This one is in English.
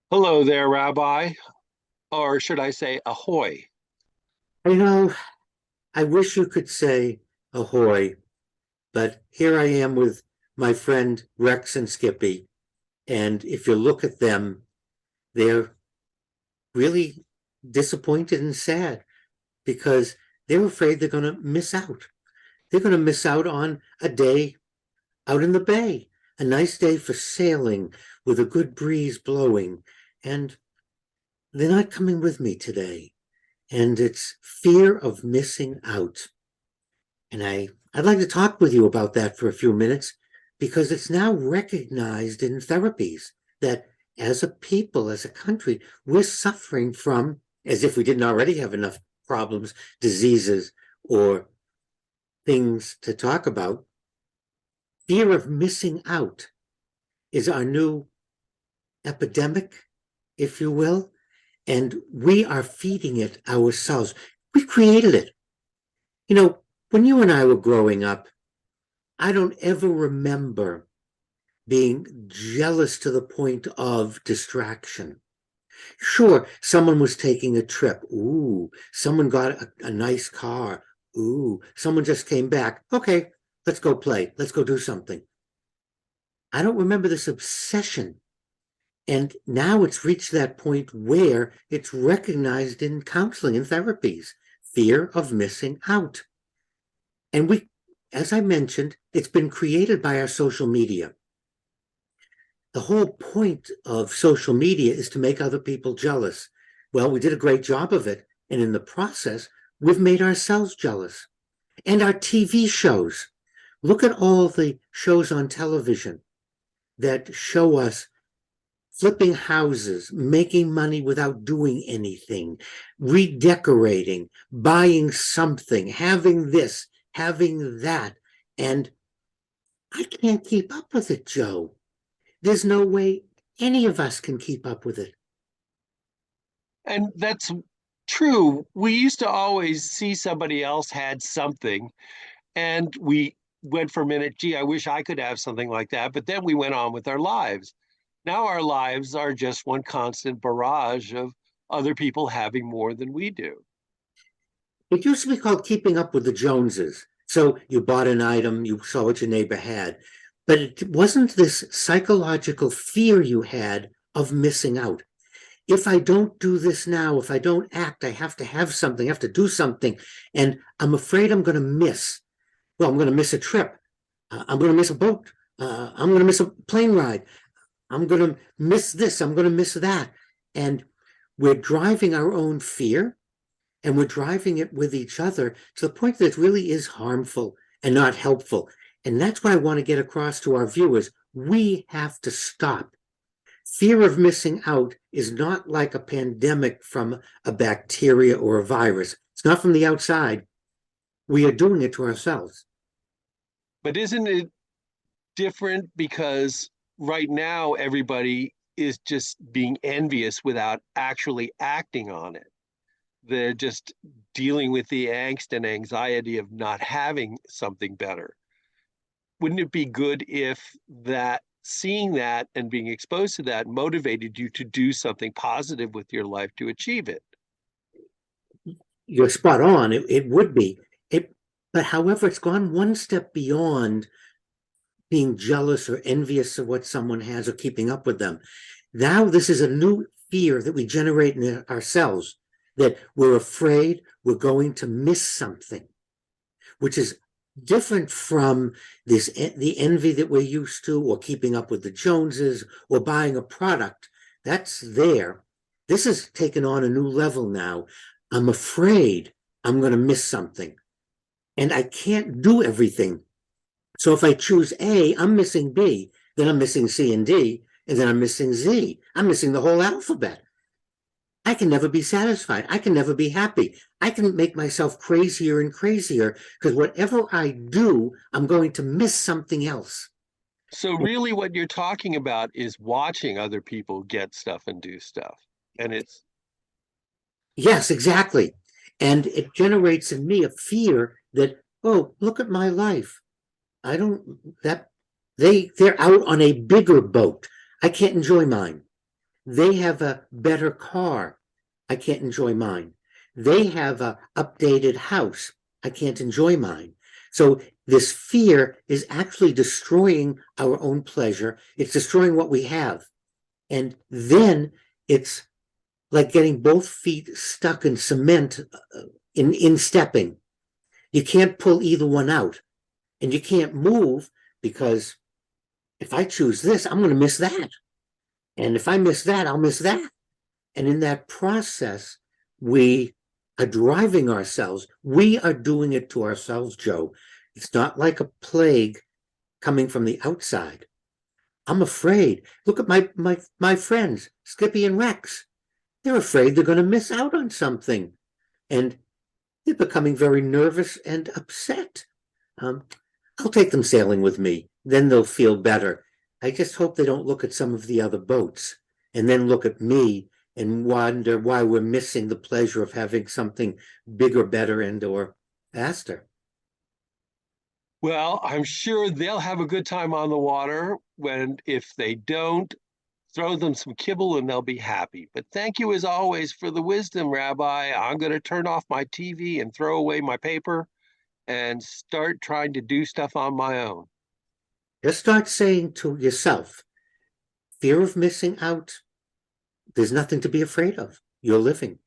Hello there, Rabbi, or should I say ahoy? You know, I wish you could say ahoy, but here I am with my friend Rex and Skippy. And if you look at them, they're really disappointed and sad because they're afraid they're going to miss out. They're going to miss out on a day out in the bay, a nice day for sailing with a good breeze blowing. And they're not coming with me today. And it's fear of missing out. And I'd like to talk with you about that for a few minutes because it's now recognized in therapies that as a people, as a country, we're suffering from, as if we didn't already have enough problems, diseases, or things to talk about. Fear of missing out is our new epidemic, if you will, and we are feeding it ourselves. We created it. You know, when you and I were growing up, I don't ever remember being jealous to the point of distraction. Sure, someone was taking a trip. Ooh, someone got a nice car. Ooh, someone just came back. Okay, let's go play. Let's go do something. I don't remember this obsession. And now it's reached that point where it's recognized in counseling and therapies, fear of missing out. And as I mentioned, it's been created by our social media. The whole point of social media is to make other people jealous. Well, we did a great job of it. And in the process, we've made ourselves jealous. And our TV shows. Look at all the shows on television that show us flipping houses, making money without doing anything, redecorating, buying something, having this, having that. And I can't keep up with it, Joe. There's no way any of us can keep up with it. And that's true. We used to always see somebody else had something, and we went for a minute, gee, I wish I could have something like that. But then we went on with our lives. Now our lives are just one constant barrage of other people having more than we do. It used to be called keeping up with the Joneses. So you bought an item, you saw what your neighbor had, but it wasn't this psychological fear you had of missing out. If I don't do this now, if I don't act, I have to have something, I have to do something, and I'm afraid I'm going to miss. Well, I'm going to miss a trip. I'm going to miss a boat. I'm going to miss a plane ride. I'm going to miss this. I'm going to miss that. And we're driving our own fear and we're driving it with each other to the point that it really is harmful and not helpful. And that's what I want to get across to our viewers. We have to stop. Fear of missing out is not like a pandemic from a bacteria or a virus. It's not from the outside. We are doing it to ourselves. But isn't it different because right now everybody is just being envious without actually acting on it? They're just dealing with the angst and anxiety of not having something better. Wouldn't it be good if that seeing that and being exposed to that motivated you to do something positive with your life to achieve it? You're spot on. It would be. But however, it's gone one step beyond being jealous or envious of what someone has or keeping up with them. Now, this is a new fear that we generate in ourselves that we're afraid we're going to miss something, which is different from the envy that we're used to, or keeping up with the Joneses, or buying a product. That's there. This has taken on a new level now. I'm afraid I'm going to miss something, and I can't do everything. So if I choose A, I'm missing B, then I'm missing C and D, and then I'm missing Z. I'm missing the whole alphabet. I can never be satisfied. I can never be happy. I can make myself crazier and crazier because whatever I do, I'm going to miss something else. So really what you're talking about is watching other people get stuff and do stuff. And it's Yes, exactly. And it generates in me a fear that, oh, look at my life. I don't that they're out on a bigger boat. I can't enjoy mine. They have a better car. I can't enjoy mine. They have a updated house. I can't enjoy mine. So this fear is actually destroying our own pleasure. It's destroying what we have. And then it's like getting both feet stuck in cement in stepping. You can't pull either one out. And you can't move because if I choose this, I'm going to miss that. And if I miss that, I'll miss that. And in that process, we are driving ourselves. We are doing it to ourselves, Joe. It's not like a plague coming from the outside. I'm afraid. Look at my friends, Skippy and Rex. They're afraid they're going to miss out on something. And they're becoming very nervous and upset. Um, I'll take them sailing with me. Then they'll feel better. I just hope they don't look at some of the other boats and then look at me and wonder why we're missing the pleasure of having something bigger, better, and or faster. Well, I'm sure they'll have a good time on the water. When if they don't, throw them some kibble and they'll be happy. But thank you as always for the wisdom, Rabbi. I'm going to turn off my TV and throw away my paper and start trying to do stuff on my own. Just start saying to yourself, fear of missing out, there's nothing to be afraid of. You're living.